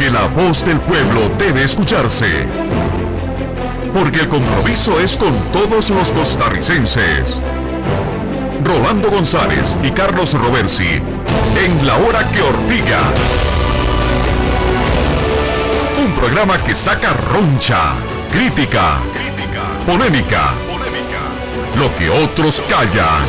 Porque la voz del pueblo debe escucharse. Porque el compromiso es con todos los costarricenses. Rolando González y Carlos Roversi, en La Hora que Ortiga. Un programa que saca roncha, crítica, polémica, lo que otros callan.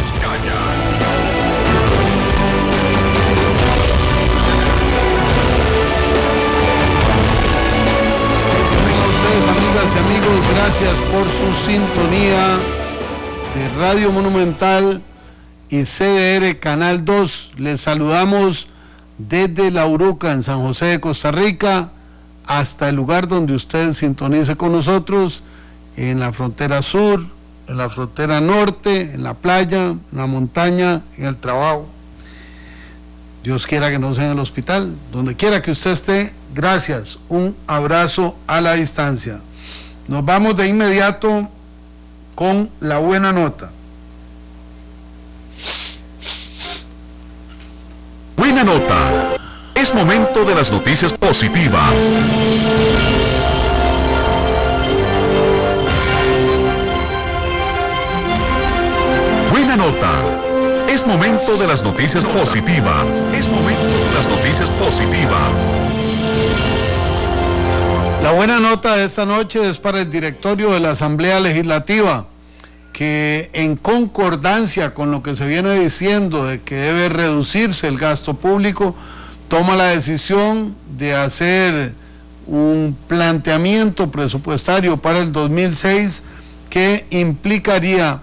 Amigas y amigos, gracias por su sintonía de Radio Monumental y CDR Canal 2. Les saludamos desde La Uruca, en San José de Costa Rica, hasta el lugar donde usted sintonice con nosotros, en la frontera sur, en la frontera norte, en la playa, en la montaña, en el trabajo. Dios quiera que no sea en el hospital, donde quiera que usted esté, gracias, un abrazo a la distancia. Nos vamos de inmediato con la buena nota. Buena nota. Es momento de las noticias positivas. Buena nota. Es momento de las noticias positivas. Es momento de las noticias positivas. La buena nota de esta noche es para el directorio de la Asamblea Legislativa, que en concordancia con lo que se viene diciendo de que debe reducirse el gasto público, toma la decisión de hacer un planteamiento presupuestario para el 2006 que implicaría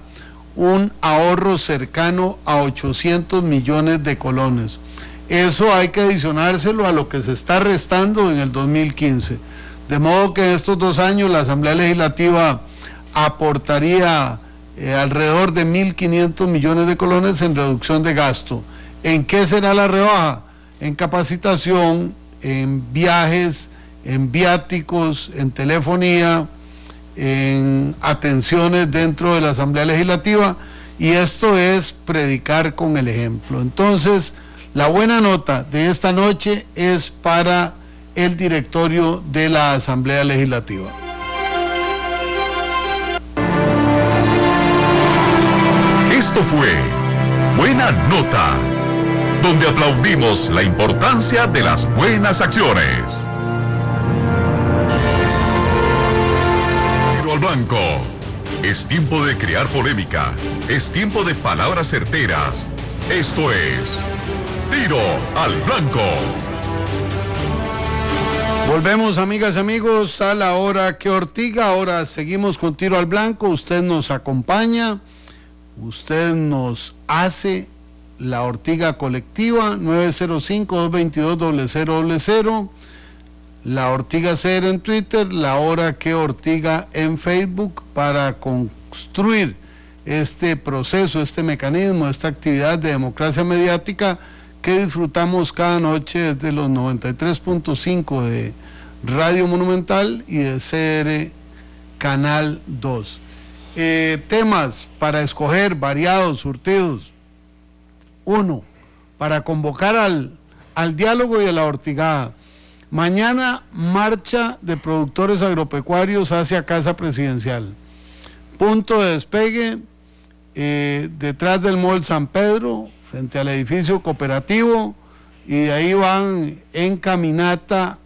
un ahorro cercano a 800 millones de colones. Eso hay que adicionárselo a lo que se está restando en el 2015. De modo que en estos 2 años la Asamblea Legislativa aportaría alrededor de 1.500 millones de colones en reducción de gasto. ¿En qué será la rebaja? En capacitación, en viajes, en viáticos, en telefonía, en atenciones dentro de la Asamblea Legislativa, y esto es predicar con el ejemplo. Entonces, la buena nota de esta noche es para el directorio de la Asamblea Legislativa. Esto fue Buena Nota, donde aplaudimos la importancia de las buenas acciones. Tiro al blanco. Es tiempo de crear polémica. Es tiempo de palabras certeras. Esto es Tiro al Blanco. Volvemos, amigas y amigos, a La Hora que Ortiga. Ahora seguimos con Tiro al Blanco. Usted nos acompaña, usted nos hace la Ortiga colectiva, 905-222-0000, la Ortiga CR en Twitter, La Hora que Ortiga en Facebook, para construir este proceso, este mecanismo, esta actividad de democracia mediática que disfrutamos cada noche desde los 93.5 de Radio Monumental y de CR Canal 2. Temas para escoger, variados, surtidos. 1, para convocar al diálogo y a la ortigada. Mañana, marcha de productores agropecuarios hacia Casa Presidencial. Punto de despegue detrás del Mall San Pedro, frente al edificio cooperativo, y de ahí van en caminata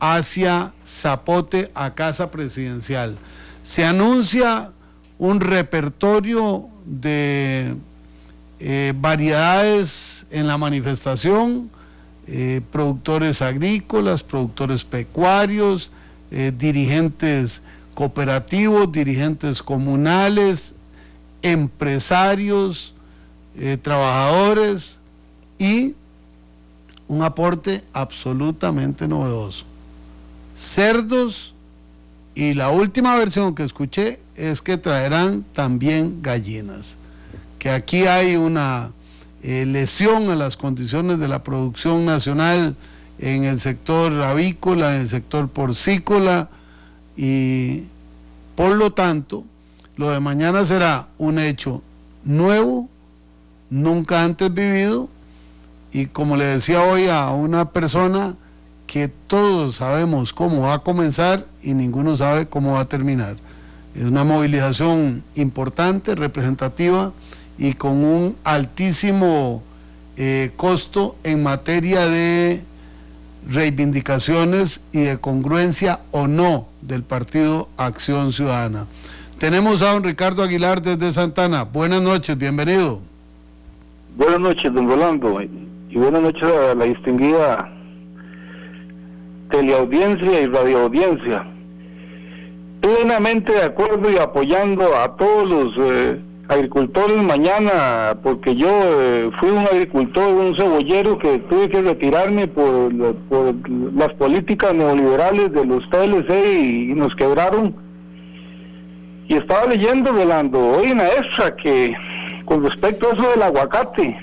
hacia Zapote a Casa Presidencial. Se anuncia un repertorio de variedades en la manifestación, productores agrícolas, productores pecuarios, dirigentes cooperativos, dirigentes comunales, empresarios, trabajadores, y un aporte absolutamente novedoso: cerdos, y la última versión que escuché es que traerán también gallinas, que aquí hay una lesión a las condiciones de la producción nacional en el sector avícola, en el sector porcícola, y por lo tanto lo de mañana será un hecho nuevo, nunca antes vivido, y como le decía hoy a una persona, que todos sabemos cómo va a comenzar y ninguno sabe cómo va a terminar. Es una movilización importante, representativa y con un altísimo costo en materia de reivindicaciones y de congruencia o no del Partido Acción Ciudadana. Tenemos a don Ricardo Aguilar desde Santana. Buenas noches, bienvenido. Buenas noches, don Rolando, y buenas noches a la distinguida teleaudiencia y radioaudiencia. Plenamente de acuerdo y apoyando a todos los agricultores mañana, porque yo fui un agricultor, un cebollero que tuve que retirarme por las políticas neoliberales de los TLC y nos quebraron. Y estaba leyendo, Rolando, hoy en la extra, que con respecto a eso del aguacate,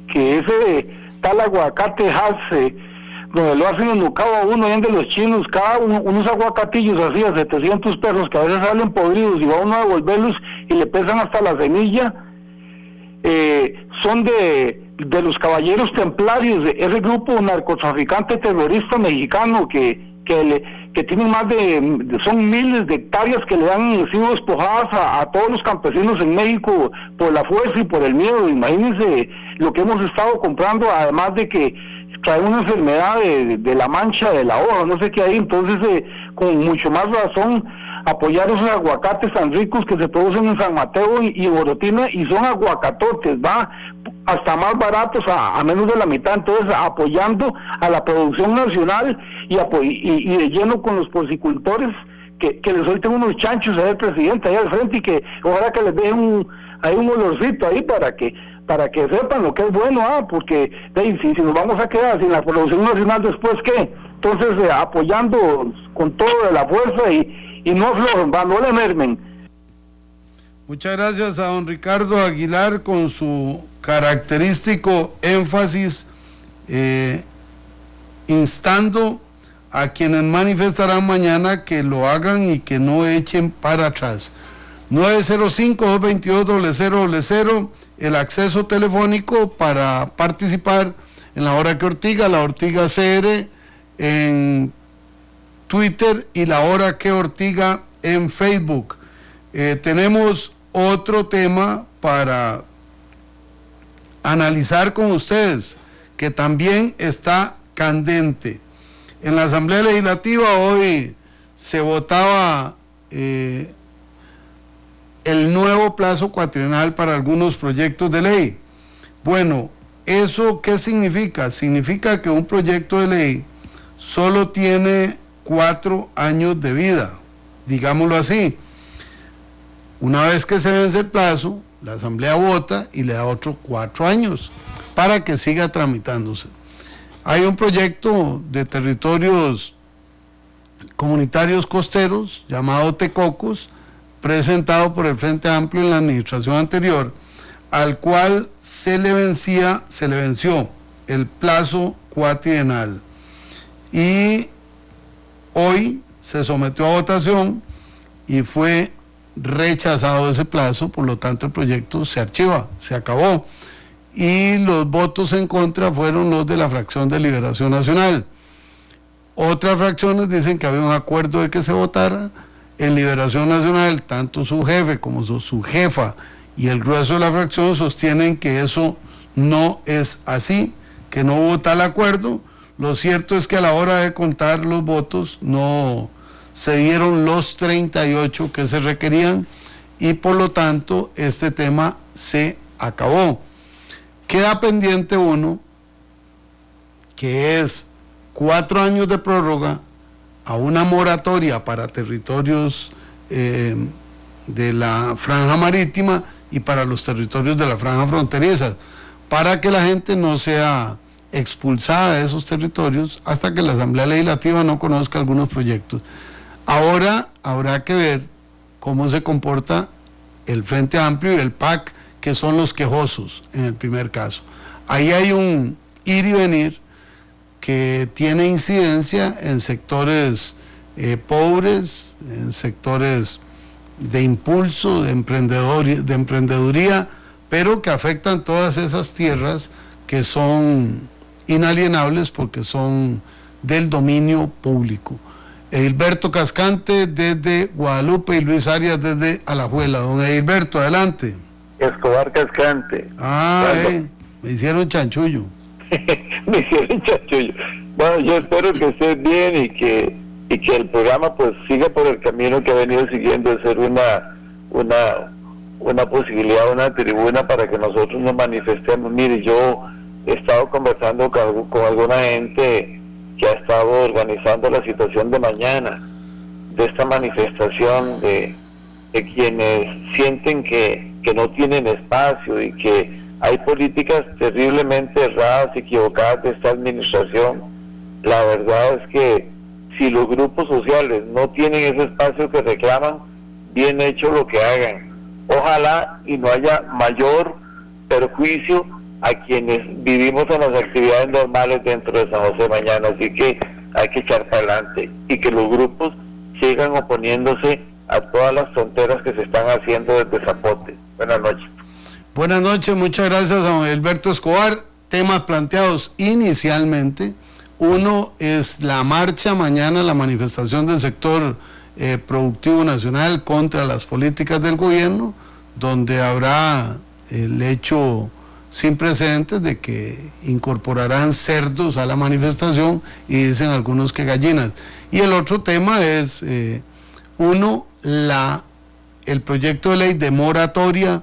que ese tal aguacate Hass, donde lo hacen enucado a uno, de los chinos, unos aguacatillos así a 700 pesos, que a veces salen podridos y va uno a devolverlos y le pesan hasta la semilla, son de los caballeros templarios, de ese grupo narcotraficante terrorista mexicano que tienen son miles de hectáreas que le han sido despojadas a todos los campesinos en México por la fuerza y por el miedo. Imagínense lo que hemos estado comprando, además de que trae una enfermedad de la mancha de la hoja, no sé qué hay. Entonces con mucho más razón apoyar esos aguacates tan ricos que se producen en San Mateo y Borotina, y son aguacatotes, va hasta más baratos, a menos de la mitad. Entonces apoyando a la producción nacional y de lleno con los porcicultores, que les suelten unos chanchos al presidente ahí al frente, y que ojalá que les dejen un olorcito ahí para que sepan lo que es bueno, porque si nos vamos a quedar sin la producción nacional, después ¿qué? Entonces apoyando con toda la fuerza y no aflojen, no le mermen. Muchas gracias a don Ricardo Aguilar con su característico énfasis, instando a quienes manifestarán mañana que lo hagan y que no echen para atrás. 905-222-0000, el acceso telefónico para participar en La Hora que Ortiga, La Ortiga CR en Twitter y La Hora que Ortiga en Facebook. Tenemos otro tema para analizar con ustedes, que también está candente. En la Asamblea Legislativa hoy se votaba el nuevo plazo cuatrienal para algunos proyectos de ley. Bueno, ¿eso qué significa? Significa que un proyecto de ley solo tiene 4 años de vida, digámoslo así. Una vez que se vence el plazo, la Asamblea vota y le da otros 4 años para que siga tramitándose. Hay un proyecto de territorios comunitarios costeros llamado Tecocos, presentado por el Frente Amplio en la administración anterior, al cual se le venció el plazo cuatrienal, y hoy se sometió a votación y fue rechazado ese plazo. Por lo tanto el proyecto se archiva, se acabó, y los votos en contra fueron los de la fracción de Liberación Nacional. Otras fracciones dicen que había un acuerdo de que se votara. En Liberación Nacional, tanto su jefe como su jefa y el grueso de la fracción sostienen que eso no es así, que no hubo tal acuerdo. Lo cierto es que a la hora de contar los votos no se dieron los 38 que se requerían, y por lo tanto este tema se acabó. Queda pendiente uno, que es 4 años de prórroga a una moratoria para territorios de la franja marítima y para los territorios de la franja fronteriza, para que la gente no sea expulsada de esos territorios hasta que la Asamblea Legislativa no conozca algunos proyectos. Ahora habrá que ver cómo se comporta el Frente Amplio y el PAC, que son los quejosos en el primer caso. Ahí hay un ir y venir que tiene incidencia en sectores pobres, en sectores de impulso, de emprendeduría, pero que afectan todas esas tierras que son inalienables porque son del dominio público. Edilberto Cascante desde Guadalupe y Luis Arias desde Alajuela. Don Edilberto, adelante. Escobar Cascante. Me hicieron chanchullo. Me hicieron chanchullo. Bueno, yo espero que estés bien y que el programa pues siga por el camino que ha venido siguiendo, de ser una posibilidad, una tribuna para que nosotros nos manifestemos. Mire, yo he estado conversando con alguna gente que ha estado organizando la situación de mañana, de esta manifestación de quienes sienten que no tienen espacio y que hay políticas terriblemente erradas, equivocadas de esta administración. La verdad es que si los grupos sociales no tienen ese espacio que reclaman, bien hecho lo que hagan. Ojalá y no haya mayor perjuicio a quienes vivimos en las actividades normales dentro de San José mañana. Así que hay que echar para adelante y que los grupos sigan oponiéndose a todas las tonteras que se están haciendo desde Zapote. Buenas noches. Buenas noches, muchas gracias a don Alberto Escobar. Temas planteados inicialmente. Uno es la marcha mañana, la manifestación del sector productivo nacional contra las políticas del gobierno, donde habrá el hecho sin precedentes de que incorporarán cerdos a la manifestación y dicen algunos que gallinas. Y el otro tema es, el proyecto de ley de moratoria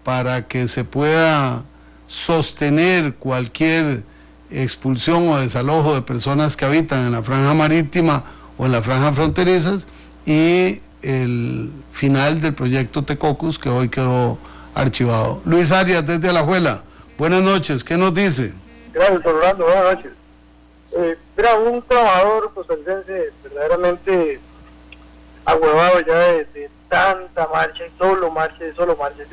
para que se pueda sostener cualquier expulsión o desalojo de personas que habitan en la franja marítima o en la franja fronterizas, y el final del proyecto Tecocus, que hoy quedó archivado. Luis Arias desde Alajuela, buenas noches, ¿qué nos dice? Gracias, Orlando, buenas noches. Era un trabajador costarricense verdaderamente ahuevado ya de tanta marcha y solo marcha. Yo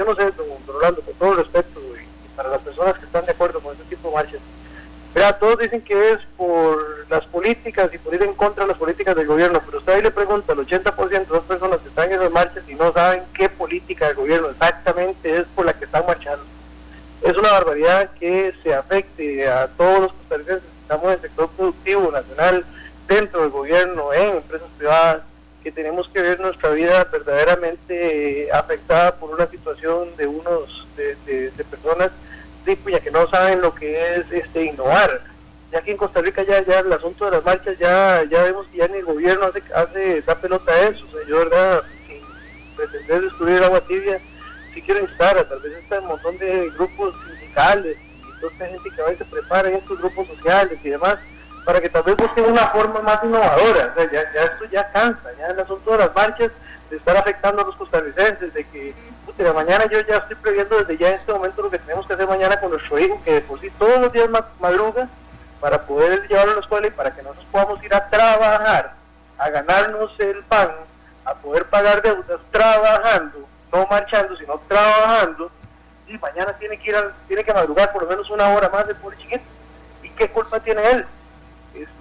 no sé, don Orlando, con todo respeto, y para las personas que están de acuerdo con este tipo de marchas, todos dicen que es por las políticas y por ir en contra de las políticas del gobierno, pero usted ahí le pregunta al 80% de las personas que están en esas marchas y no saben qué política del gobierno exactamente es por la que están marchando. Es una barbaridad que se afecte a todos los costarricenses que estamos en el sector productivo nacional, dentro del gobierno, en empresas privadas, que tenemos que ver nuestra vida verdaderamente afectada por una situación de de personas que no saben lo que es innovar. Ya aquí en Costa Rica ya el asunto de las marchas ya vemos que ya ni el gobierno da pelota a eso. O sea, yo, verdad, sin pretender destruir el agua tibia, sí quiero instar a tal vez un montón de grupos sindicales y toda esta gente que a veces se prepara en estos grupos sociales y demás, para que tal vez busquen una forma más innovadora. O sea, ya esto ya cansa, ya el asunto de las marchas, de estar afectando a los costarricenses, de que de mañana yo ya estoy previendo desde ya en este momento lo que tenemos que hacer mañana con nuestro hijo, que de por sí todos los días madruga, para poder llevarlo a la escuela y para que nosotros podamos ir a trabajar, a ganarnos el pan, a poder pagar deudas trabajando, no marchando, sino trabajando, y mañana tiene que madrugar por lo menos una hora más de pobre chiquito. ¿Y qué culpa tiene él?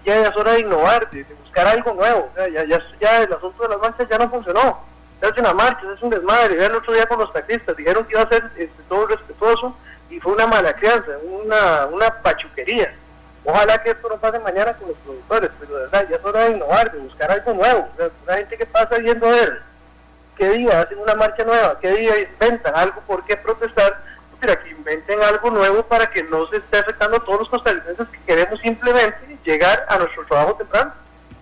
Ya es hora de innovar, de buscar algo nuevo. O sea, ya el asunto de las marchas ya no funcionó. Se hace una marcha, es un desmadre. Vean el otro día con los taxistas, dijeron que iba a ser todo respetuoso y fue una mala crianza, una pachuquería. Ojalá que esto no pase mañana con los productores, pero de verdad ya es hora de innovar, de buscar algo nuevo. O sea, una gente que pasa viendo a ver qué día hacen una marcha nueva, qué día inventan algo por qué protestar, pero que inventen algo nuevo para que no se esté afectando a todos los costarricenses que queremos simplemente llegar a nuestro trabajo temprano.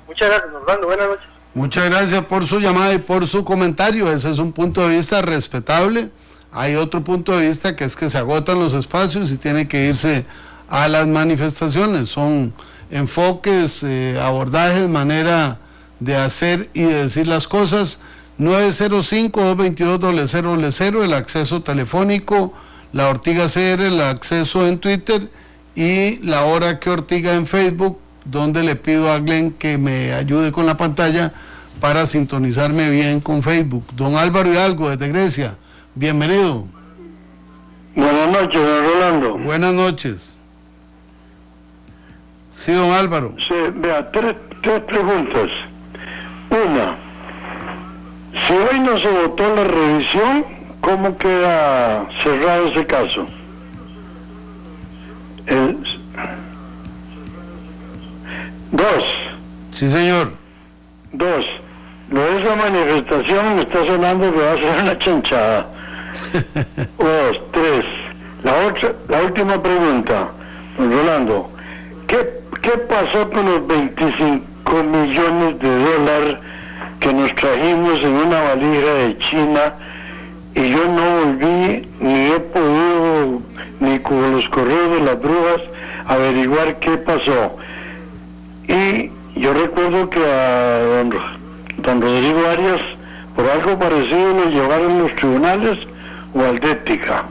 Muchas gracias, Orlando, buenas noches. Muchas gracias por su llamada y por su comentario. Ese es un punto de vista respetable. Hay otro punto de vista que es que se agotan los espacios y tiene que irse a las manifestaciones. Son enfoques, abordajes, manera de hacer y de decir las cosas. 905-222-0000, el acceso telefónico, la Ortiga CR, el acceso en Twitter y la Hora que Ortiga en Facebook, donde le pido a Glenn que me ayude con la pantalla para sintonizarme bien con Facebook. Don Álvaro Hidalgo desde Grecia, bienvenido. Buenas noches, don Rolando. Buenas noches. Sí, don Álvaro. Sí, vea, tres preguntas. Una, si hoy no se votó la revisión, ¿cómo queda cerrado ese caso? Dos. Sí, señor. Dos. Lo de esa manifestación me está sonando que va a ser una chanchada. Dos, tres. La última pregunta, don Rolando. ¿Qué pasó con los 25 millones de dólares que nos trajimos en una valija de China? Y yo no volví, ni he podido, ni con los correos de las brujas, averiguar qué pasó. Y yo recuerdo que a don Rodrigo Arias, por algo parecido, lo llevaron a los tribunales o al de ética.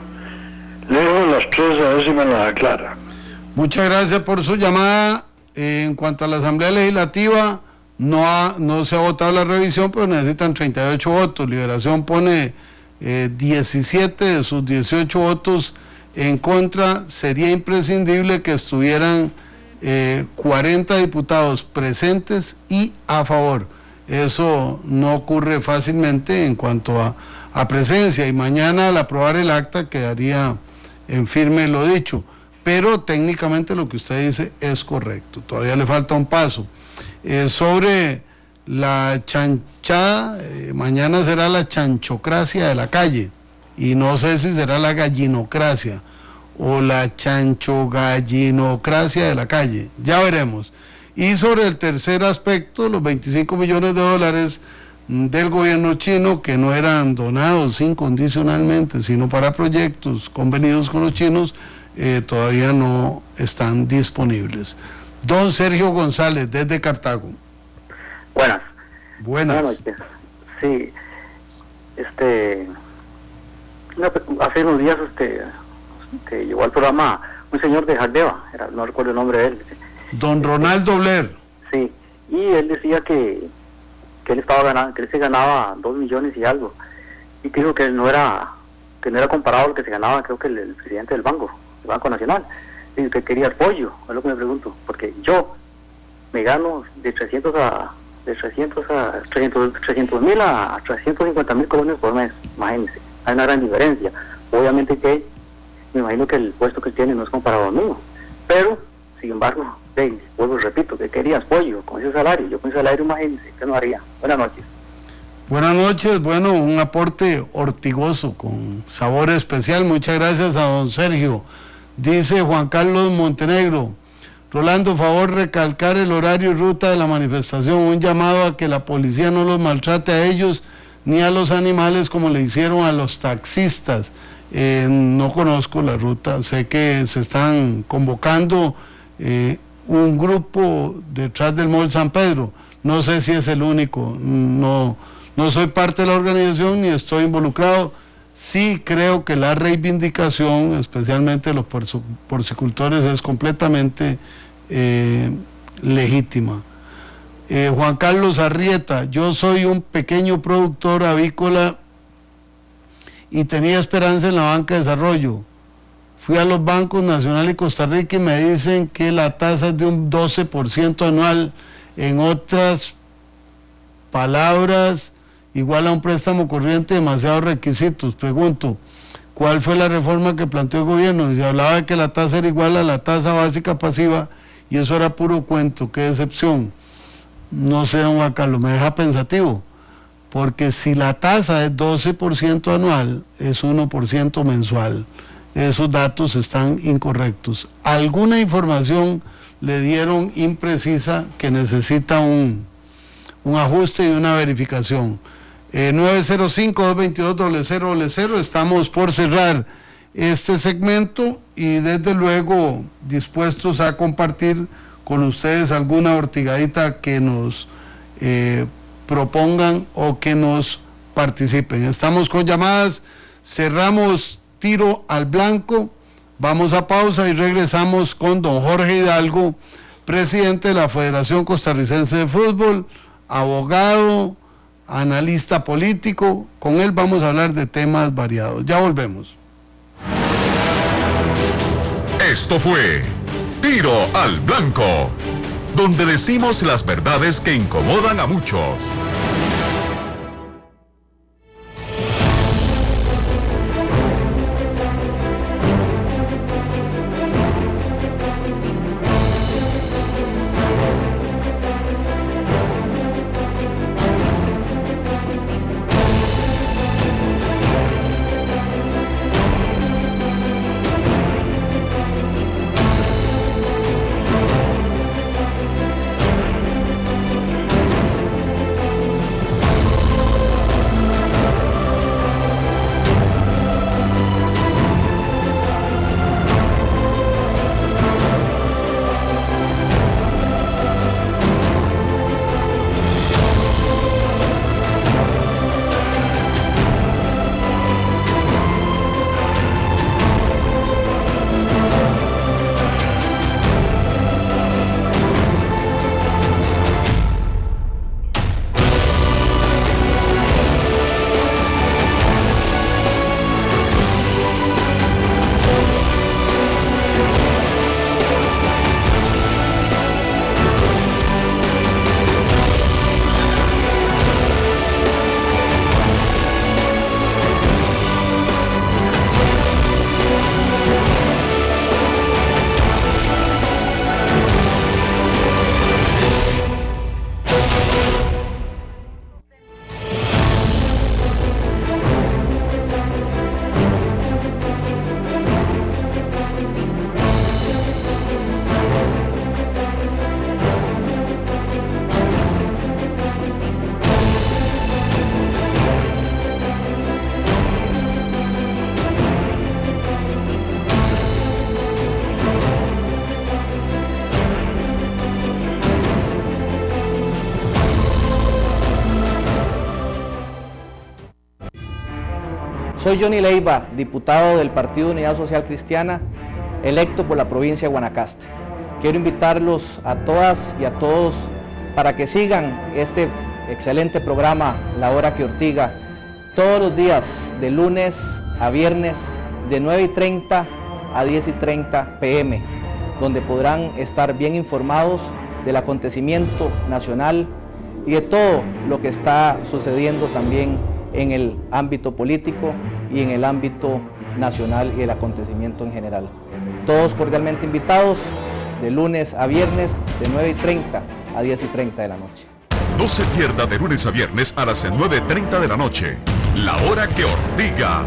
Leo las tres, a ver si me las aclara. Muchas gracias por su llamada. En cuanto a la Asamblea Legislativa, no se ha votado la revisión, pero necesitan 38 votos. Liberación pone 17 de sus 18 votos en contra. Sería imprescindible que estuvieran 40 diputados presentes y a favor. Eso no ocurre fácilmente en cuanto a presencia, y mañana al aprobar el acta quedaría en firme lo dicho, pero técnicamente lo que usted dice es correcto, todavía le falta un paso. Sobre la chanchada, mañana será la chanchocracia de la calle, y no sé si será la gallinocracia o la chanchogallinocracia de la calle, ya veremos. Y sobre el tercer aspecto, los 25 millones de dólares del gobierno chino, que no eran donados incondicionalmente, sino para proyectos convenidos con los chinos, todavía no están disponibles. Don Sergio González, desde Cartago. Buenas. Buenas. Noches. Sí, hace unos días que llegó al programa un señor de Jardeva, no recuerdo el nombre de él. Don Ronaldo Blair. Sí, y él decía que él estaba ganando, que él se ganaba 2 millones y algo, y que dijo que no era comparado a lo que se ganaba, creo que el presidente del Banco Nacional, y que quería apoyo, es lo que me pregunto, porque yo me gano de 300.000 a 350.000 colones por mes, imagínense, hay una gran diferencia. Obviamente que me imagino que el puesto que él tiene no es comparado al mío, pero sin embargo, vuelvo y repito, que quería apoyo con ese salario. Yo con ese salario, imagínense, ¿qué no haría? Buenas noches. Buenas noches, bueno, un aporte ortigoso con sabor especial. Muchas gracias a don Sergio. Dice Juan Carlos Montenegro: Rolando, favor recalcar el horario y ruta de la manifestación, un llamado a que la policía no los maltrate a ellos ni a los animales como le hicieron a los taxistas. No conozco la ruta, sé que se están convocando un grupo detrás del Mall San Pedro, no sé si es el único, no soy parte de la organización ni estoy involucrado. Sí creo que la reivindicación, especialmente de los porcicultores, es completamente legítima. Juan Carlos Arrieta: yo soy un pequeño productor avícola y tenía esperanza en la banca de desarrollo. Fui a los bancos Nacional y Costa Rica y me dicen que la tasa es de un 12% anual. En otras palabras, igual a un préstamo corriente, demasiados requisitos. Pregunto, ¿cuál fue la reforma que planteó el gobierno? Y se hablaba de que la tasa era igual a la tasa básica pasiva y eso era puro cuento. Qué decepción. No sé, don Juan Carlos, me deja pensativo, porque si la tasa es 12% anual, es 1% mensual. Esos datos están incorrectos. Alguna información le dieron imprecisa que necesita un ajuste y una verificación. 905-222-0000, estamos por cerrar este segmento y desde luego dispuestos a compartir con ustedes alguna ortigadita que nos propongan o que nos participen. Estamos con llamadas, cerramos Tiro al Blanco, vamos a pausa y regresamos con don Jorge Hidalgo, presidente de la Federación Costarricense de Fútbol, abogado, analista político. Con él vamos a hablar de temas variados. Ya volvemos. Esto fue Tiro al Blanco, donde decimos las verdades que incomodan a muchos. Soy Johnny Leiva, diputado del Partido Unidad Social Cristiana, electo por la provincia de Guanacaste. Quiero invitarlos a todas y a todos para que sigan este excelente programa, La Hora que Ortiga, todos los días, de lunes a viernes, de 9:30 a 10:30 p.m., donde podrán estar bien informados del acontecimiento nacional y de todo lo que está sucediendo también en el ámbito político y en el ámbito nacional y el acontecimiento en general. Todos cordialmente invitados, de lunes a viernes, de 9:30 a 10:30 de la noche. No se pierda de lunes a viernes a las 9:30 de la noche, La Hora que Ortiga.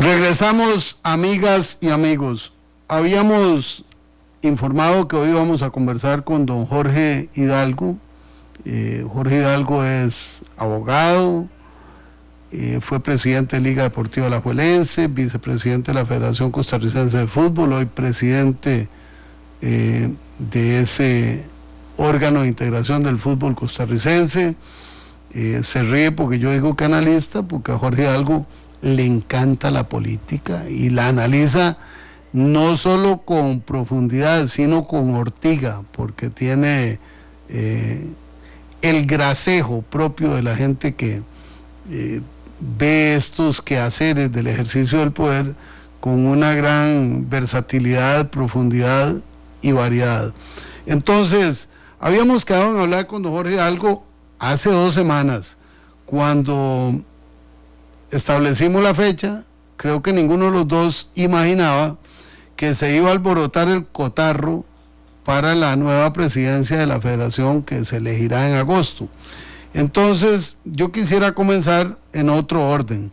Regresamos, amigas y amigos. Habíamos informado que hoy vamos a conversar con don Jorge Hidalgo. Jorge Hidalgo es abogado, fue presidente de Liga Deportiva Alajuelense, vicepresidente de la Federación Costarricense de Fútbol, hoy presidente de ese órgano de integración del fútbol costarricense. Se ríe porque yo digo que analista, porque a Jorge Hidalgo le encanta la política y la analiza no solo con profundidad, sino con ortiga, porque tiene el gracejo propio de la gente que ve estos quehaceres del ejercicio del poder con una gran versatilidad, profundidad y variedad. Entonces, habíamos quedado en hablar con don Jorge Hidalgo hace 2 semanas, cuando establecimos la fecha. Creo que ninguno de los dos imaginaba que se iba a alborotar el cotarro para la nueva presidencia de la federación que se elegirá en agosto. Entonces, yo quisiera comenzar en otro orden.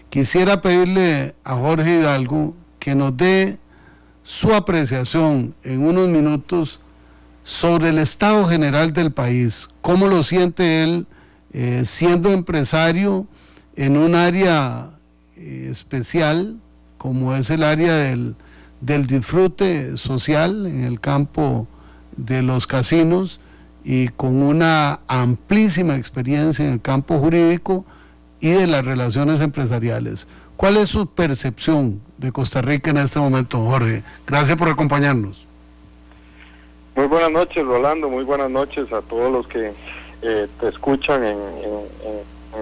Quisiera pedirle a Jorge Hidalgo que nos dé su apreciación en unos minutos sobre el estado general del país. ¿Cómo lo siente él siendo empresario en un área especial, como es el área del disfrute social en el campo de los casinos, y con una amplísima experiencia en el campo jurídico y de las relaciones empresariales? ¿Cuál es su percepción de Costa Rica en este momento, Jorge? Gracias por acompañarnos. Muy buenas noches, Rolando. Muy buenas noches a todos los que te escuchan en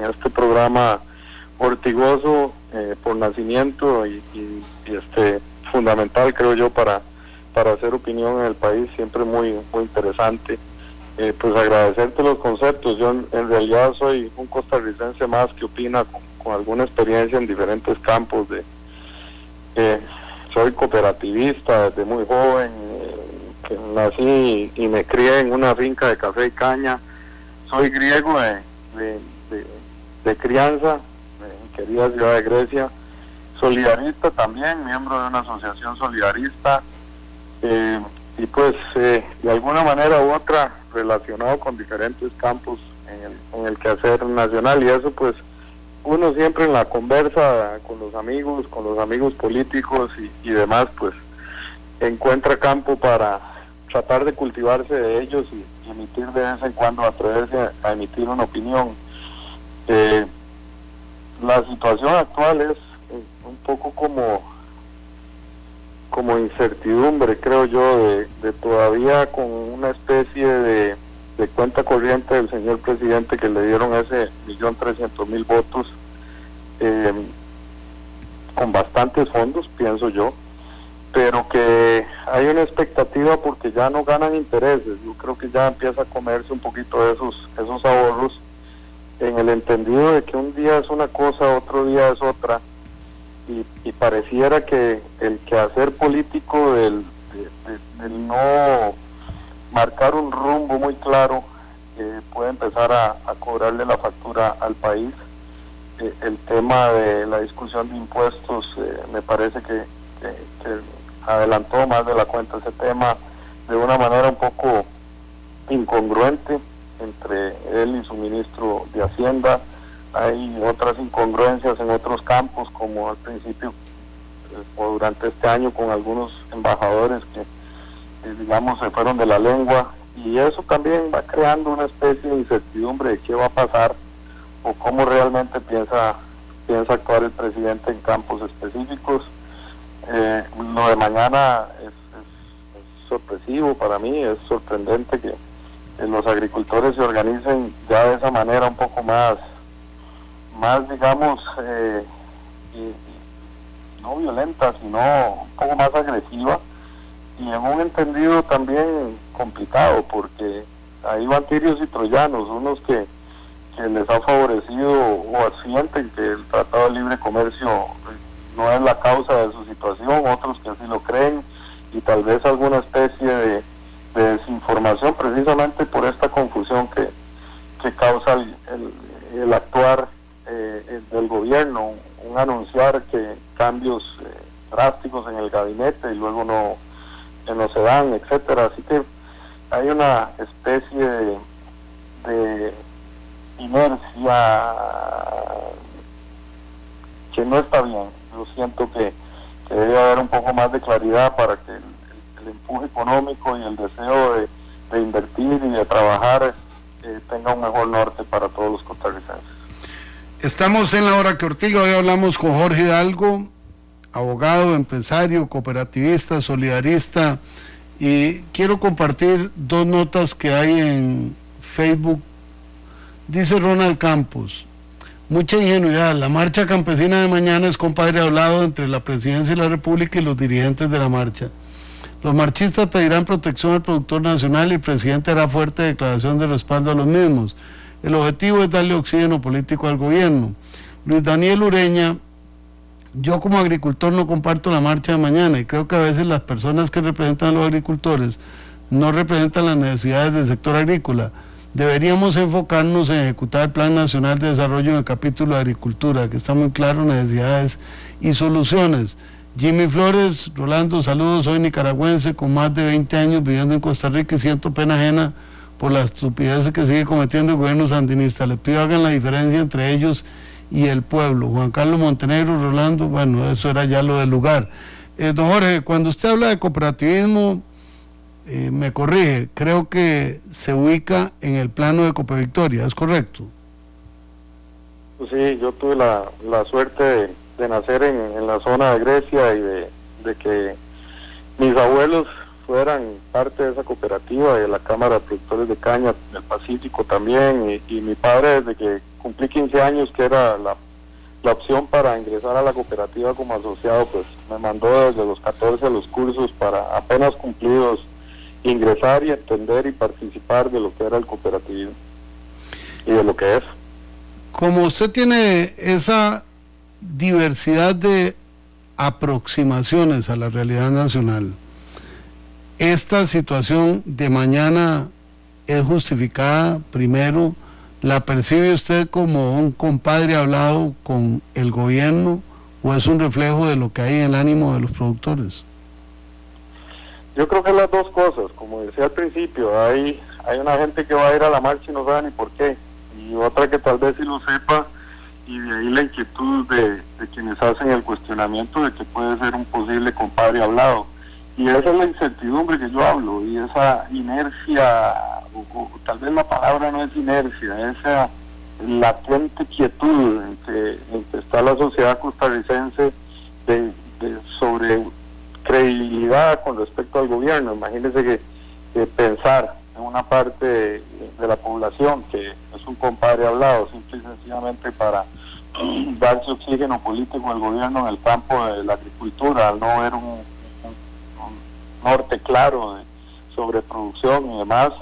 este programa ortigoso por nacimiento y fundamental, creo yo, para hacer opinión en el país, siempre muy interesante. Pues agradecerte los conceptos. Yo en realidad soy un costarricense más que opina con alguna experiencia en diferentes campos. Soy cooperativista desde muy joven, que nací y me crié en una finca de café y caña. Soy griego de crianza, en querida ciudad de Grecia. Solidarista también, miembro de una asociación solidarista, y pues de alguna manera u otra relacionado con diferentes campos en el quehacer nacional, y eso pues uno siempre en la conversa con los amigos políticos y demás, pues encuentra campo para tratar de cultivarse de ellos y emitir de vez en cuando, atreverse a emitir una opinión. La situación actual es un poco como incertidumbre, creo yo, de todavía con una especie de cuenta corriente del señor presidente, que le dieron ese 1.300.000 votos, con bastantes fondos, pienso yo, pero que hay una expectativa porque ya no ganan intereses. Yo creo que ya empieza a comerse un poquito de esos ahorros, en el entendido de que un día es una cosa, otro día es otra, y pareciera que el quehacer político del no marcar un rumbo muy claro puede empezar a cobrarle la factura al país. El tema de la discusión de impuestos me parece que adelantó más de la cuenta ese tema de una manera un poco incongruente entre él y su ministro de Hacienda. Hay otras incongruencias en otros campos, como al principio o durante este año con algunos embajadores que digamos se fueron de la lengua, y eso también va creando una especie de incertidumbre de qué va a pasar o cómo realmente piensa actuar el presidente en campos específicos. Lo de mañana es sorpresivo para mí, es sorprendente que los agricultores se organicen ya de esa manera un poco más digamos, no violenta, sino un poco más agresiva, y en un entendido también complicado, porque ahí van tirios y troyanos, unos que les ha favorecido o sienten que el Tratado de Libre Comercio no es la causa de su situación, otros que así lo creen, y tal vez alguna especie de desinformación precisamente por esta confusión que causa el actuar del gobierno, un anunciar que cambios drásticos en el gabinete y luego no se dan, etcétera. Así que hay una especie de inercia que no está bien. Yo siento que debe haber un poco más de claridad para que el empuje económico y el deseo de invertir y de trabajar tenga un mejor norte para todos los costarricenses. Estamos en La Hora que Ortiga. Hoy hablamos con Jorge Hidalgo, abogado, empresario, cooperativista, solidarista, y quiero compartir dos notas que hay en Facebook. Dice Ronald Campos: mucha ingenuidad, la marcha campesina de mañana es compadre hablado entre la Presidencia de la República y los dirigentes de la marcha. Los marchistas pedirán protección al productor nacional y el presidente hará fuerte declaración de respaldo a los mismos. El objetivo es darle oxígeno político al gobierno. Luis Daniel Ureña: yo como agricultor no comparto la marcha de mañana y creo que a veces las personas que representan a los agricultores no representan las necesidades del sector agrícola. Deberíamos enfocarnos en ejecutar el Plan Nacional de Desarrollo en el capítulo de Agricultura, que está muy claro, necesidades y soluciones. Jimmy Flores: Rolando, saludos, soy nicaragüense con más de 20 años viviendo en Costa Rica y siento pena ajena por la estupidez que sigue cometiendo el gobierno sandinista. Les pido hagan la diferencia entre ellos y el pueblo. Juan Carlos Montenegro: Rolando, bueno, eso era ya lo del lugar. Don Jorge, cuando usted habla de cooperativismo, me corrige, creo que se ubica en el plano de Copevictoria, ¿es correcto? Pues sí, yo tuve la suerte de nacer en la zona de Grecia y de que mis abuelos fueran parte de esa cooperativa y de la Cámara de Productores de Caña del Pacífico también, y mi padre, desde que cumplí 15 años, que era la opción para ingresar a la cooperativa como asociado, pues me mandó desde los 14 a los cursos para apenas cumplidos ingresar y entender y participar de lo que era el cooperativismo y de lo que es. Como usted tiene esa diversidad de aproximaciones a la realidad nacional, ¿esta situación de mañana es justificada? Primero, ¿la percibe usted como un compadre hablado con el gobierno o es un reflejo de lo que hay en el ánimo de los productores? Yo creo que las dos cosas. Como decía al principio, hay una gente que va a ir a la marcha y no sabe ni por qué, y otra que tal vez sí lo sepa, y de ahí la inquietud de quienes hacen el cuestionamiento de que puede ser un posible compadre hablado. Y esa es la incertidumbre que yo hablo, y esa inercia, o tal vez la palabra no es inercia, esa latente quietud en que está la sociedad costarricense sobre credibilidad con respecto al gobierno. Imagínense que pensar en una parte de la población que es un compadre hablado simple y sencillamente para darse oxígeno político al gobierno en el campo de la agricultura, al no ver un norte claro sobre producción y demás,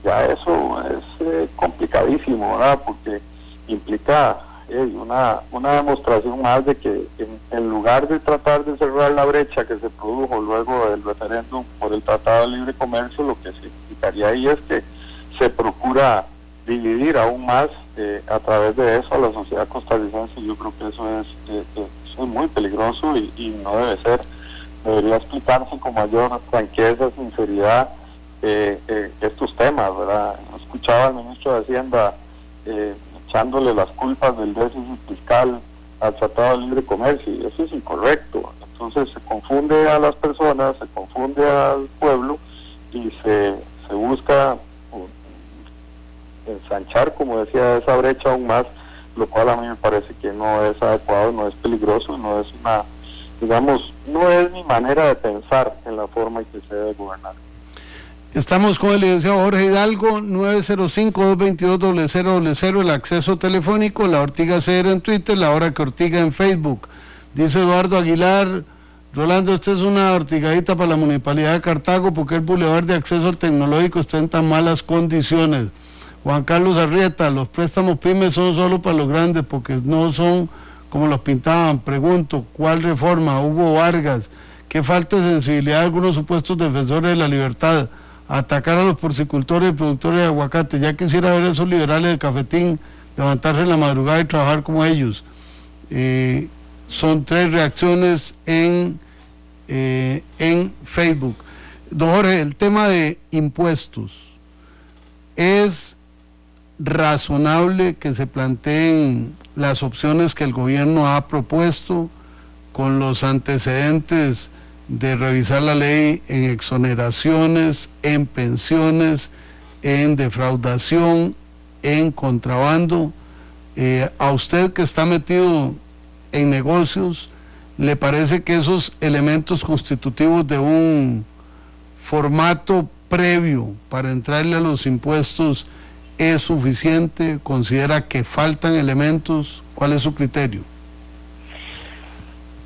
ya eso es complicadísimo, ¿verdad? Porque implica una demostración más de que en lugar de tratar de cerrar la brecha que se produjo luego del referéndum por el Tratado de Libre Comercio, lo que significaría ahí es que se procura dividir aún más a través de eso a la sociedad costarricense. Yo creo que eso es muy peligroso y no debe ser. Debería explicarse con mayor franqueza, sinceridad estos temas, ¿verdad? Escuchaba al ministro de Hacienda echándole las culpas del déficit fiscal al Tratado de Libre Comercio, y eso es incorrecto. Entonces se confunde a las personas, se confunde al pueblo y se busca ensanchar, como decía, esa brecha aún más, lo cual a mí me parece que no es adecuado, no es peligroso, no es una, digamos, no es mi manera de pensar en la forma en que se debe gobernar. Estamos con el licenciado Jorge Hidalgo, 905-222-0000, el acceso telefónico, La Ortiga CR en Twitter, La Hora que Ortiga en Facebook. Dice Eduardo Aguilar: Rolando, esta es una ortigadita para la Municipalidad de Cartago porque el bulevar de acceso al tecnológico está en tan malas condiciones. Juan Carlos Arrieta: los préstamos pymes son solo para los grandes porque no son como los pintaban. Pregunto, ¿cuál reforma? Hugo Vargas: qué falta de sensibilidad de algunos supuestos defensores de la libertad, atacar a los porcicultores y productores de aguacate. Ya quisiera ver a esos liberales de cafetín levantarse en la madrugada y trabajar como ellos. Son 3 reacciones en Facebook. Don Jorge, el tema de impuestos, ¿es razonable que se planteen las opciones que el gobierno ha propuesto con los antecedentes de revisar la ley en exoneraciones, en pensiones, en defraudación, en contrabando? A usted, que está metido en negocios, ¿le parece que esos elementos constitutivos de un formato previo para entrarle a los impuestos es suficiente? ¿Considera que faltan elementos? ¿Cuál es su criterio?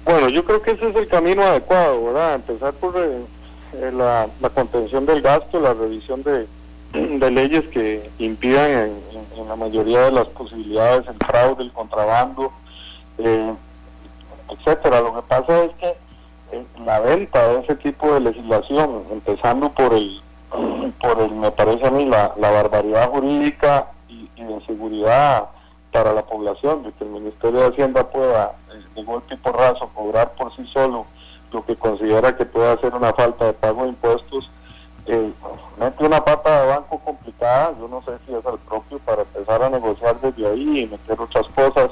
Bueno, yo creo que ese es el camino adecuado, ¿verdad? Empezar por la contención del gasto, la revisión de leyes que impidan en la mayoría de las posibilidades el fraude, el contrabando, etcétera. Lo que pasa es que la venta de ese tipo de legislación, empezando por el me parece a mí, la barbaridad jurídica y de seguridad para la población, de que el Ministerio de Hacienda pueda de golpe y porrazo cobrar por sí solo lo que considera que puede ser una falta de pago de impuestos, mete una pata de banco complicada. Yo no sé si es el propio para empezar a negociar desde ahí y meter otras cosas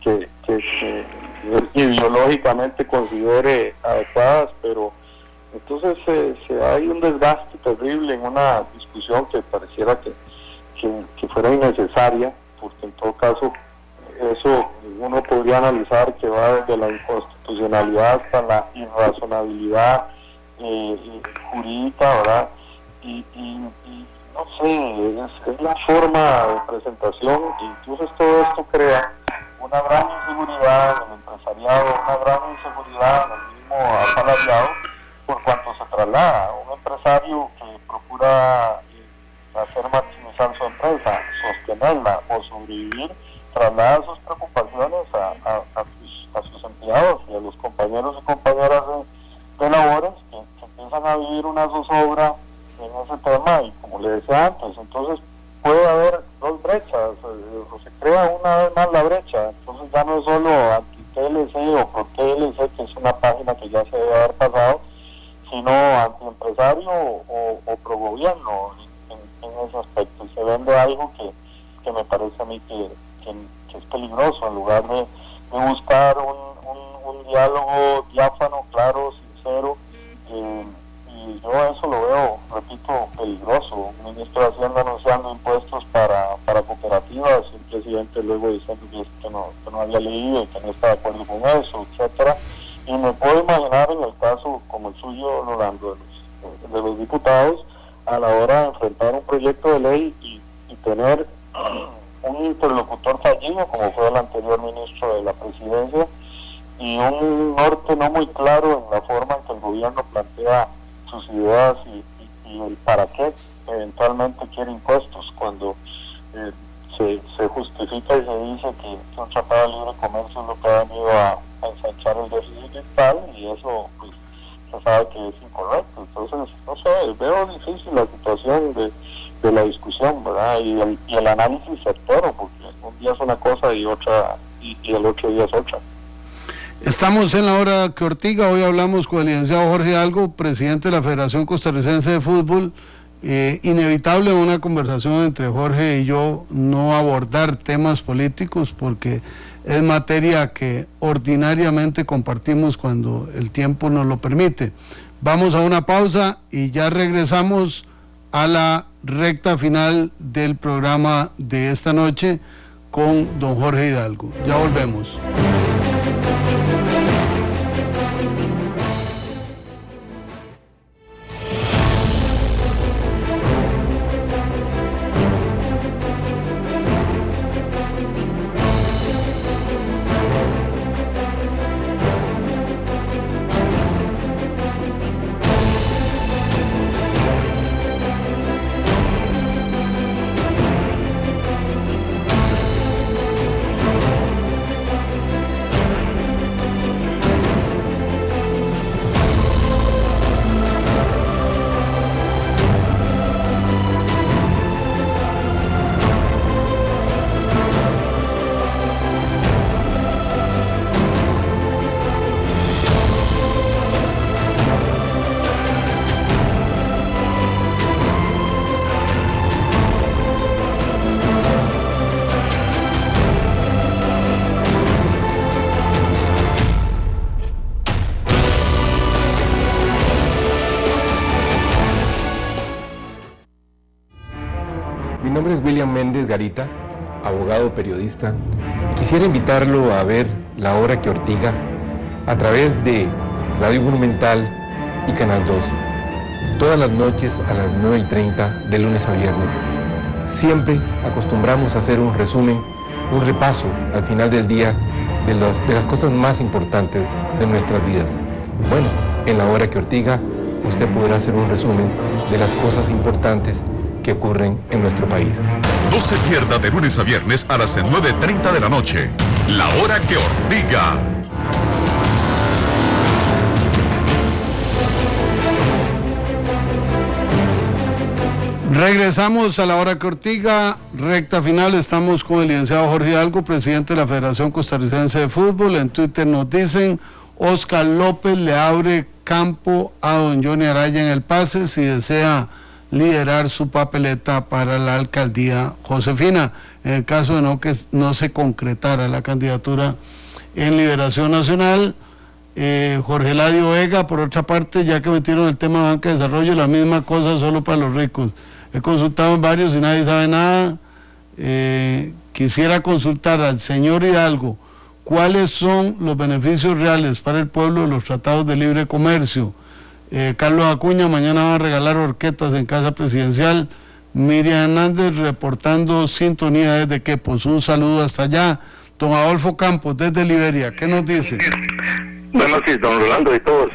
que ideológicamente considere adecuadas, pero entonces hay un desgaste terrible en una discusión que pareciera que fuera innecesaria, porque en todo caso eso uno podría analizar que va desde la inconstitucionalidad hasta la irrazonabilidad jurídica, ¿verdad? Y no sé, es la forma de presentación, y entonces todo esto crea una gran inseguridad en el empresariado, una gran inseguridad en el mismo asalariado, por cuanto se traslada. Un empresario que procura hacer maximizar su empresa, sostenerla o sobrevivir, traslada sus preocupaciones a sus empleados y a los compañeros y compañeras de labores que empiezan a vivir una zozobra en ese tema, y como le decía antes, entonces puede haber 2 brechas, o se crea una vez más la brecha. Entonces ya no es solo anti-TLC o pro-TLC, que es una página que ya se debe haber pasado, sino anti-empresario o pro-gobierno en ese aspecto. Y se vende algo que me parece a mí que es peligroso, en lugar de buscar un diálogo diáfano, claro, sincero. Y yo eso lo veo, repito, peligroso. Un ministro de Hacienda anunciando impuestos para cooperativas, un presidente luego diciendo que no había leído y que no está de acuerdo con eso, etcétera. Y me puedo imaginar en el caso como el suyo, Rolando, de los diputados, a la hora de enfrentar un proyecto de ley y tener un interlocutor fallido, como fue el anterior ministro de la Presidencia, y un norte no muy claro en la forma en que el gobierno plantea sus ideas y el para qué eventualmente quiere impuestos, cuando se justifica y se dice que un tratado de libre comercio es lo que ha venido a ensanchar el déficit fiscal, y eso pues se sabe que es incorrecto. Entonces, no sé, veo difícil la situación de la discusión, ¿verdad? Y el análisis certero, porque un día es una cosa y el otro día es otra. Estamos en La Hora que Ortiga. Hoy hablamos con el licenciado Jorge Hidalgo, presidente de la Federación Costarricense de Fútbol. Inevitable una conversación entre Jorge y yo no abordar temas políticos, porque es materia que ordinariamente compartimos cuando el tiempo nos lo permite. Vamos a una pausa y ya regresamos a la recta final del programa de esta noche con don Jorge Hidalgo. Ya volvemos. Mi nombre es William Méndez Garita, abogado periodista. Quisiera invitarlo a ver La Hora que Ortiga a través de Radio Monumental y Canal 2, todas las noches a las 9:30 de lunes a viernes. Siempre acostumbramos a hacer un resumen, un repaso al final del día de las cosas más importantes de nuestras vidas. Bueno, en La Hora que Ortiga usted podrá hacer un resumen de las cosas importantes que ocurren en nuestro país. No se pierda de lunes a viernes a las 9:30 de la noche. La Hora que Ortiga. Regresamos a La Hora que Ortiga, recta final. Estamos con el licenciado Jorge Hidalgo, presidente de la Federación Costarricense de Fútbol. En Twitter nos dicen: Oscar López le abre campo a don Johnny Araya en el pase si desea liderar su papeleta para la alcaldía Josefina, en el caso de que no se concretara la candidatura en Liberación Nacional. Jorge Eladio Vega, por otra parte, ya que metieron el tema de banca de desarrollo, la misma cosa solo para los ricos. He consultado en varios y nadie sabe nada. Quisiera consultar al señor Hidalgo cuáles son los beneficios reales para el pueblo de los tratados de libre comercio. Carlos Acuña, mañana va a regalar horquetas en Casa Presidencial. Miriam Hernández reportando sintonía desde Quepos. Un saludo hasta allá. Don Adolfo Campos desde Liberia, ¿qué nos dice? Buenas noches, don Rolando y todos.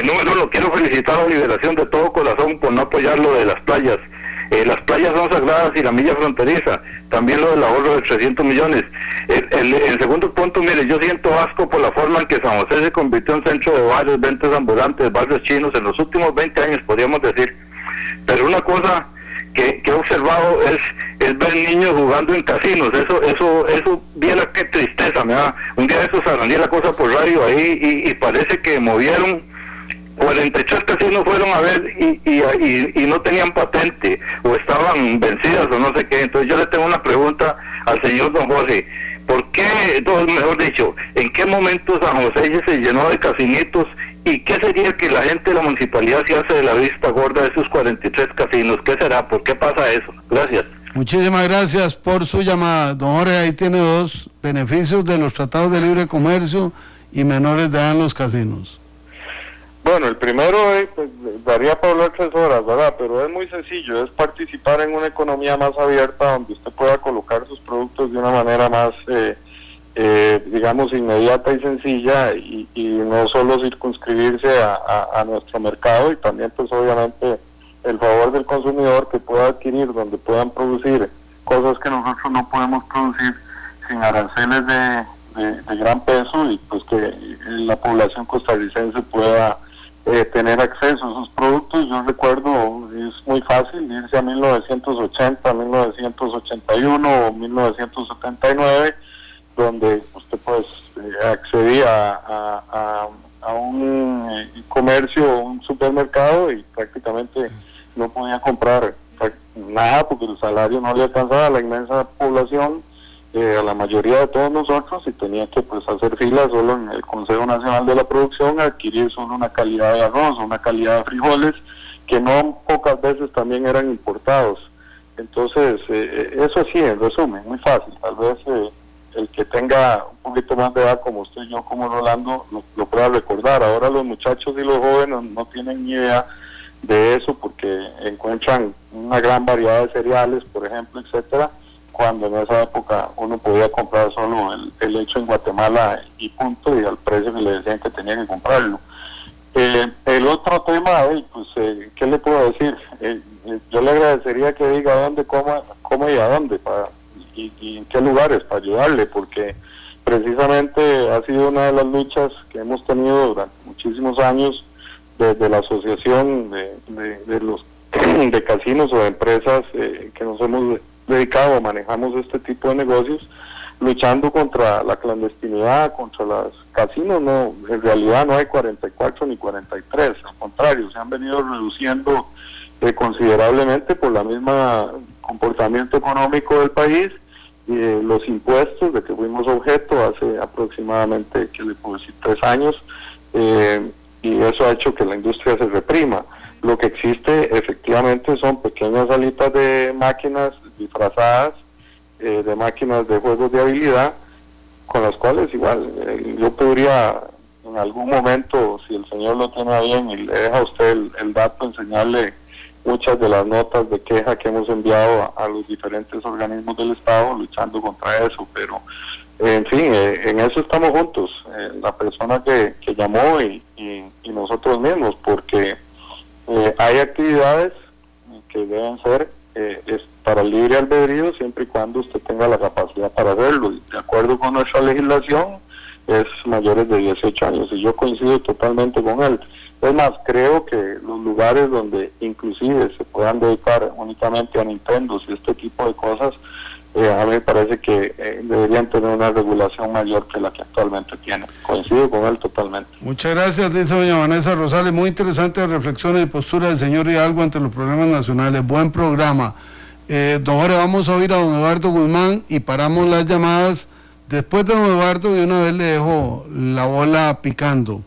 Número uno, quiero felicitar a Liberación de todo corazón por no apoyar lo de las playas. Las playas son sagradas y la milla fronteriza, también lo del ahorro de 300 millones. El segundo punto, mire, yo siento asco por la forma en que San José se convirtió en centro de bares, ventas ambulantes, barrios chinos en los últimos 20 años, podríamos decir. Pero una cosa que he observado es ver niños jugando en casinos. Eso viera qué tristeza me da. Un día de esos aprendí la cosa por radio ahí y parece que movieron 43 casinos, fueron a ver y no tenían patente o estaban vencidas o no sé qué. Entonces yo le tengo una pregunta al señor don Jorge: ¿por qué, mejor dicho, en qué momento San José se llenó de casinitos? ¿Y qué sería que la gente de la municipalidad se hace de la vista gorda de esos 43 casinos? ¿Qué será? ¿Por qué pasa eso? Gracias. Muchísimas gracias por su llamada. Don Jorge, ahí tiene dos beneficios de los tratados de libre comercio y menores de edad en los casinos. Bueno, el primero pues, daría para hablar 3 horas, ¿verdad? Pero es muy sencillo, es participar en una economía más abierta donde usted pueda colocar sus productos de una manera más, digamos, inmediata y sencilla y no solo circunscribirse a nuestro mercado, y también pues obviamente el favor del consumidor que pueda adquirir donde puedan producir cosas que nosotros no podemos producir sin aranceles de gran peso, y pues que la población costarricense pueda tener acceso a esos productos. Yo recuerdo, es muy fácil irse a 1980, 1981 o 1979, donde usted pues accedía a un comercio, un supermercado, y prácticamente no podía comprar nada porque el salario no le alcanzaba a la inmensa población, a la mayoría de todos nosotros y tenía que pues hacer fila solo en el Consejo Nacional de la Producción, adquirir solo una calidad de arroz, una calidad de frijoles, que no pocas veces también eran importados. Entonces, eso sí, en resumen, muy fácil. Tal vez el que tenga un poquito más de edad como usted y yo, como Rolando, lo pueda recordar. Ahora los muchachos y los jóvenes no tienen ni idea de eso porque encuentran una gran variedad de cereales, por ejemplo, etcétera, cuando en esa época uno podía comprar solo el hecho en Guatemala y punto, y al precio que le decían que tenía que comprarlo. El otro tema, pues, ¿qué le puedo decir? Yo le agradecería que diga dónde, cómo y a dónde, y en qué lugares para ayudarle, porque precisamente ha sido una de las luchas que hemos tenido durante muchísimos años desde la asociación de los de casinos o de empresas que nos hemos dedicado, manejamos este tipo de negocios, luchando contra la clandestinidad, contra los casinos. No, en realidad no hay 44 ni 43, al contrario, se han venido reduciendo considerablemente por la misma comportamiento económico del país, los impuestos de que fuimos objeto hace aproximadamente, ¿qué le puedo decir?, 3 años, y eso ha hecho que la industria se reprima. Lo que existe efectivamente son pequeñas salitas de máquinas disfrazadas, de máquinas de juegos de habilidad, con las cuales igual yo podría en algún momento, si el señor lo tiene bien y le deja a usted el dato, enseñarle muchas de las notas de queja que hemos enviado a los diferentes organismos del Estado luchando contra eso, pero en fin, en eso estamos juntos, la persona que llamó y nosotros mismos, porque hay actividades que deben ser es para el libre albedrío siempre y cuando usted tenga la capacidad para hacerlo, y de acuerdo con nuestra legislación es mayores de 18 años, y yo coincido totalmente con él. Es más, creo que los lugares donde inclusive se puedan dedicar únicamente a Nintendo y este tipo de cosas, a mí me parece que deberían tener una regulación mayor que la que actualmente tienen. Coincido con él totalmente. Muchas gracias, dice doña Vanessa Rosales. Muy interesante reflexiones y postura del señor Hidalgo ante los problemas nacionales. Buen programa. Don Jorge, vamos a oír a don Eduardo Guzmán y paramos las llamadas. Después de don Eduardo, de una vez le dejo la bola picando.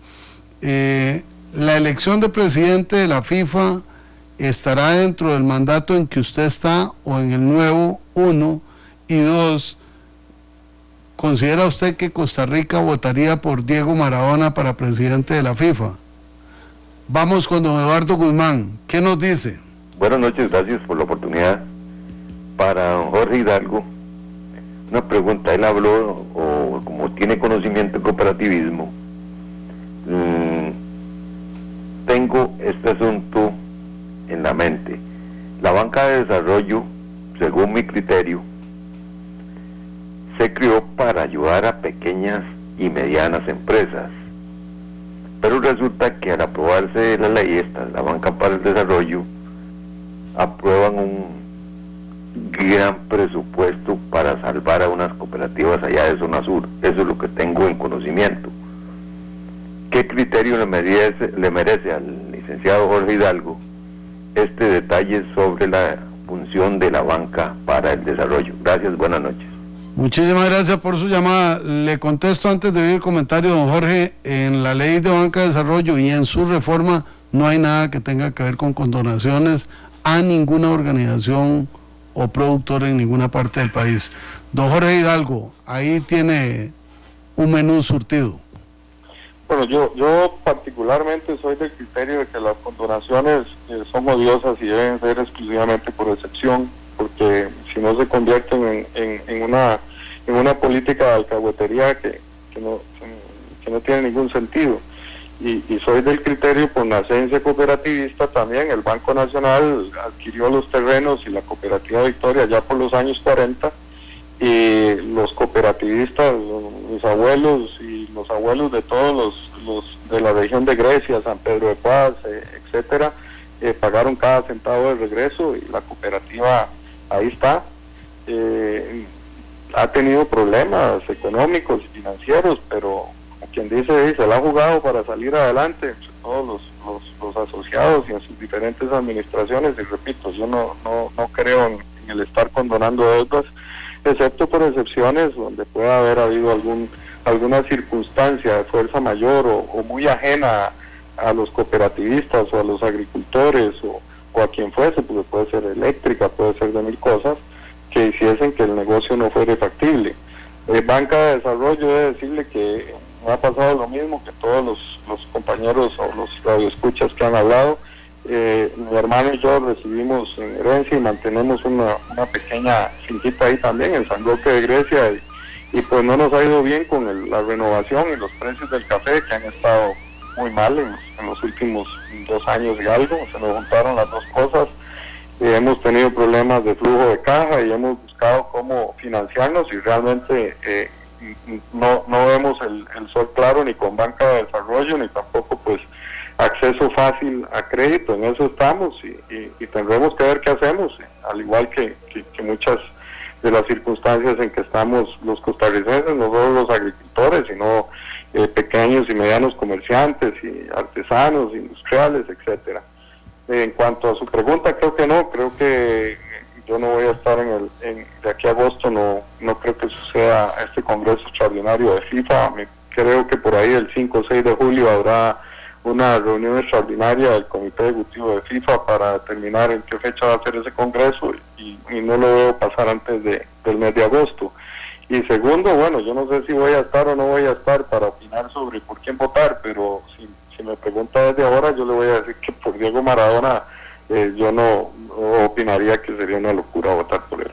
La elección de presidente de la FIFA estará dentro del mandato en que usted está o en el nuevo, 1, y 2, ¿considera usted que Costa Rica votaría por Diego Maradona para presidente de la FIFA? Vamos con don Eduardo Guzmán, ¿qué nos dice? Buenas noches, gracias por la oportunidad. Para don Jorge Hidalgo, una pregunta. Él habló, o como tiene conocimiento de cooperativismo, tengo este asunto en la mente. La banca de desarrollo, según mi criterio, se creó para ayudar a pequeñas y medianas empresas, pero resulta que al aprobarse la ley esta, la banca para el desarrollo, aprueban un gran presupuesto para salvar a unas cooperativas allá de zona sur. Eso es lo que tengo en conocimiento. ¿Qué criterio le merece al licenciado Jorge Hidalgo este detalle sobre la función de la banca para el desarrollo? Gracias, buenas noches. Muchísimas gracias por su llamada. Le contesto antes de oír el comentario, don Jorge. En la ley de banca de desarrollo y en su reforma no hay nada que tenga que ver con condonaciones a ninguna organización o productor en ninguna parte del país. Don Jorge Hidalgo, ahí tiene un menú surtido. Bueno, yo particularmente soy del criterio de que las condonaciones son odiosas y deben ser exclusivamente por excepción, porque si no se convierten en una política de alcahuetería que no tiene ningún sentido. Y soy del criterio, por nacencia cooperativista también, el Banco Nacional adquirió los terrenos y la Cooperativa Victoria ya por los años 40, y los cooperativistas, mis abuelos y los abuelos de todos los de la región de Grecia, San Pedro de Paz, etcétera, pagaron cada centavo de regreso, y la cooperativa ahí está. Ha tenido problemas económicos y financieros, pero como quien dice, se la ha jugado para salir adelante entre todos los asociados y en sus diferentes administraciones. Y repito, yo no creo en el estar condonando deudas, excepto por excepciones donde pueda haber habido alguna circunstancia de fuerza mayor o muy ajena a los cooperativistas o a los agricultores o a quien fuese, porque puede ser eléctrica, puede ser de mil cosas, que hiciesen que el negocio no fuera factible. Banca de Desarrollo, debe decirle que me ha pasado lo mismo que todos los compañeros o los radioescuchas que han hablado. Mi hermano y yo recibimos en herencia y mantenemos una pequeña finquita ahí también en San Roque de Grecia y pues no nos ha ido bien con la renovación y los precios del café, que han estado muy mal en los últimos 2 años y algo. Se nos juntaron las dos cosas. Hemos tenido problemas de flujo de caja y hemos buscado cómo financiarnos y realmente no vemos el sol claro ni con Banca de Desarrollo ni tampoco pues acceso fácil a crédito. En eso estamos y tendremos que ver qué hacemos, al igual que muchas de las circunstancias en que estamos los costarricenses, no solo los agricultores, sino pequeños y medianos comerciantes y artesanos, industriales, etcétera. En cuanto a su pregunta, creo que yo no voy a estar de aquí a agosto, no creo que suceda este congreso extraordinario de FIFA. Creo que por ahí el 5 o 6 de julio habrá una reunión extraordinaria del Comité Ejecutivo de FIFA para determinar en qué fecha va a ser ese congreso y no lo veo pasar antes del mes de agosto. Y segundo, bueno, yo no sé si voy a estar o no voy a estar para opinar sobre por quién votar, pero si me pregunta desde ahora, yo le voy a decir que por Diego Maradona yo no opinaría que sería una locura votar por él.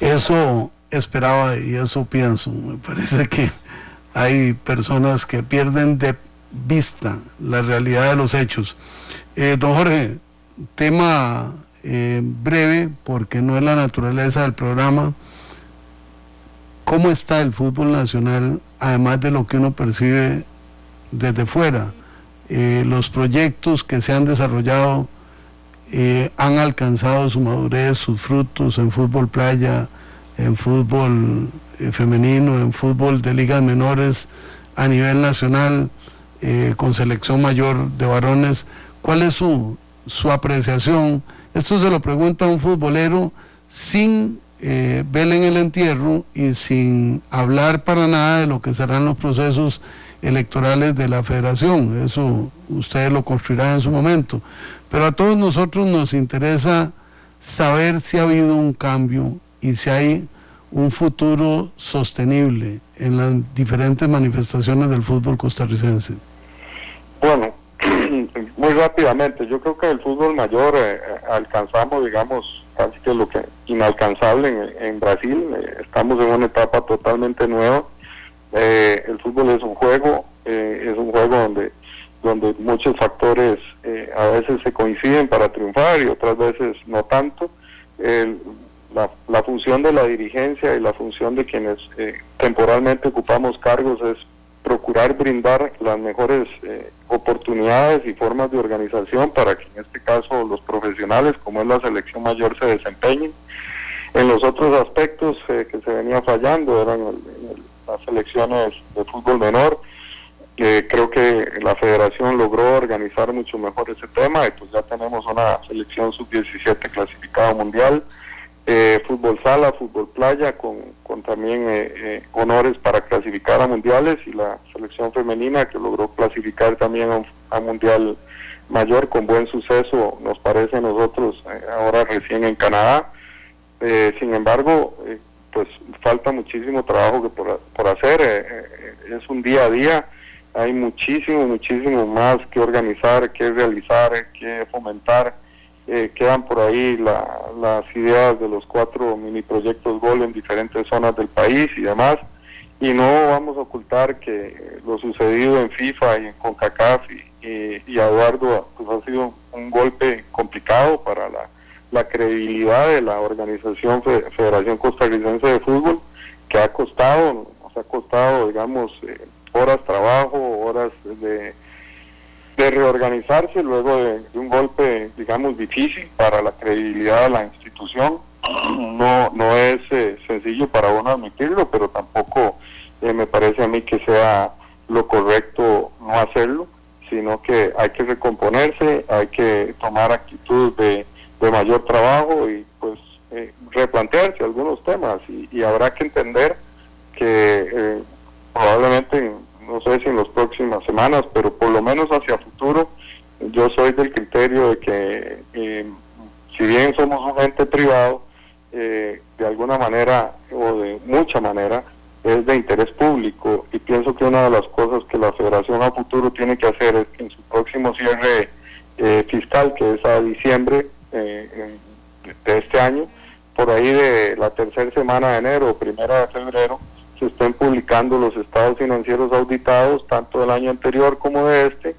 Eso esperaba y eso pienso. Me parece que hay personas que pierden de vista la realidad de los hechos. Don Jorge, tema breve, porque no es la naturaleza del programa. ¿Cómo está el fútbol nacional, además de lo que uno percibe desde fuera? Los proyectos que se han desarrollado han alcanzado su madurez, sus frutos en fútbol playa, en fútbol femenino, en fútbol de ligas menores a nivel nacional, con selección mayor de varones. ¿Cuál es su apreciación? Esto se lo pregunta a un futbolero sin vela en el entierro y sin hablar para nada de lo que serán los procesos electorales de la federación. Eso ustedes lo construirán en su momento, pero a todos nosotros nos interesa saber si ha habido un cambio y si hay un futuro sostenible en las diferentes manifestaciones del fútbol costarricense. Bueno, muy rápidamente, yo creo que el fútbol mayor alcanzamos, digamos, casi que lo que inalcanzable en Brasil. Estamos en una etapa totalmente nueva. El fútbol es un juego donde muchos factores a veces se coinciden para triunfar y otras veces no tanto. La función de la dirigencia y la función de quienes temporalmente ocupamos cargos es procurar brindar las mejores oportunidades y formas de organización para que en este caso los profesionales, como es la selección mayor, se desempeñen. En los otros aspectos que se venía fallando eran las selecciones de fútbol menor. Creo que la federación logró organizar mucho mejor ese tema y pues ya tenemos una selección sub-17 clasificada mundial. Fútbol sala, fútbol playa, con también honores para clasificar a mundiales, y la selección femenina que logró clasificar también a mundial mayor con buen suceso, nos parece a nosotros, ahora recién en Canadá. Sin embargo, pues falta muchísimo trabajo por hacer. Es un día a día, hay muchísimo más que organizar, que realizar, que fomentar. Quedan por ahí las ideas de los 4 mini proyectos GOL en diferentes zonas del país y demás, y no vamos a ocultar que lo sucedido en FIFA y en CONCACAF y a Eduardo pues ha sido un golpe complicado para la credibilidad de la organización Federación Costarricense de Fútbol, que nos ha costado digamos horas trabajo, horas de reorganizarse luego de un golpe, digamos, difícil para la credibilidad de la institución. No es sencillo para uno admitirlo, pero tampoco me parece a mí que sea lo correcto no hacerlo, sino que hay que recomponerse, hay que tomar actitud de mayor trabajo y pues replantearse algunos temas y habrá que entender que probablemente, no sé si en las próximas semanas, pero por lo menos hacia futuro, yo soy del criterio de que si bien somos un ente privado, de alguna manera o de mucha manera es de interés público, y pienso que una de las cosas que la Federación a futuro tiene que hacer es que en su próximo cierre fiscal, que es a diciembre de este año, por ahí de la tercera semana de enero o primera de febrero, se estén publicando los estados financieros auditados, tanto del año anterior como de este,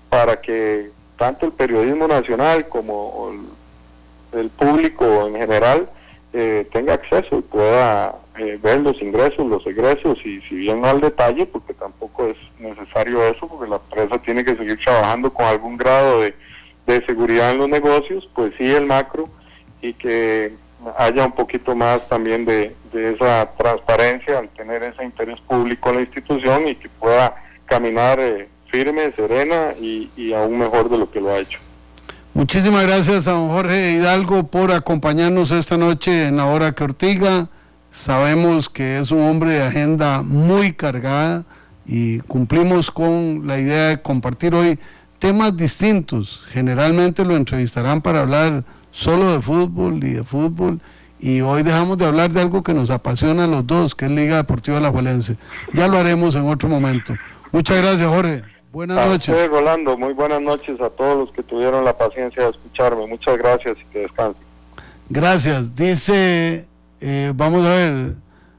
para que tanto el periodismo nacional como el público en general tenga acceso y pueda ver los ingresos, los egresos, y si bien no al detalle, porque tampoco es necesario eso, porque la empresa tiene que seguir trabajando con algún grado de seguridad en los negocios, pues sí el macro, y que haya un poquito más también de esa transparencia al tener ese interés público en la institución, y que pueda caminar firme, serena y aún mejor de lo que lo ha hecho. Muchísimas gracias a don Jorge Hidalgo por acompañarnos esta noche en La Hora que Ortiga. Sabemos que es un hombre de agenda muy cargada y cumplimos con la idea de compartir hoy temas distintos. Generalmente lo entrevistarán para hablar solo de fútbol, y hoy dejamos de hablar de algo que nos apasiona a los dos, que es Liga Deportiva Alajuelense. Ya lo haremos en otro momento. Muchas gracias, Jorge. Buenas noches. Usted, Rolando, muy buenas noches a todos los que tuvieron la paciencia de escucharme. Muchas gracias y que descansen. Gracias. Dice, vamos a ver,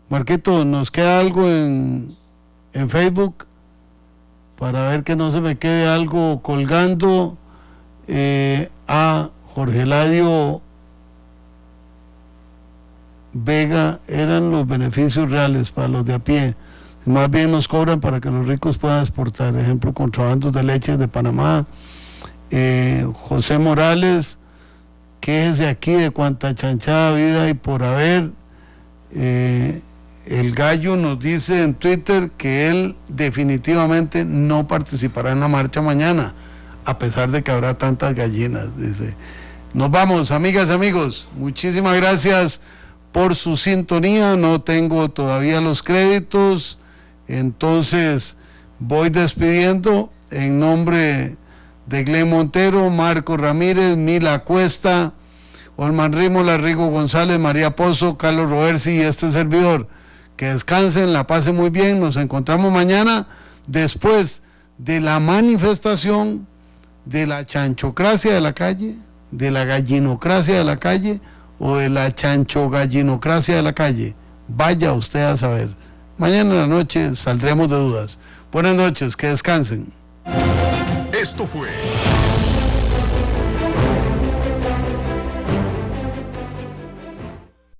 Marquito, ¿nos queda algo en Facebook? Para ver que no se me quede algo colgando. A Jorge Ladio Vega, eran los beneficios reales para los de a pie. Más bien nos cobran para que los ricos puedan exportar, ejemplo, contrabandos de leche de Panamá. José Morales, quéjese aquí de cuánta chanchada vida hay por haber. El Gallo nos dice en Twitter que él definitivamente no participará en la marcha mañana, a pesar de que habrá tantas gallinas, dice. Nos vamos, amigas y amigos, muchísimas gracias por su sintonía. No tengo todavía los créditos, entonces voy despidiendo en nombre de Glenn Montero, Marco Ramírez, Mila Cuesta, Olman Rímola, Rigo González, María Pozo, Carlos Roversi y este servidor. Que descansen, la pasen muy bien. Nos encontramos mañana después de la manifestación de la chanchocracia de la calle, de la gallinocracia de la calle o de la chanchogallinocracia de la calle. Vaya usted a saber. Mañana en la noche saldremos de dudas. Buenas noches, que descansen. Esto fue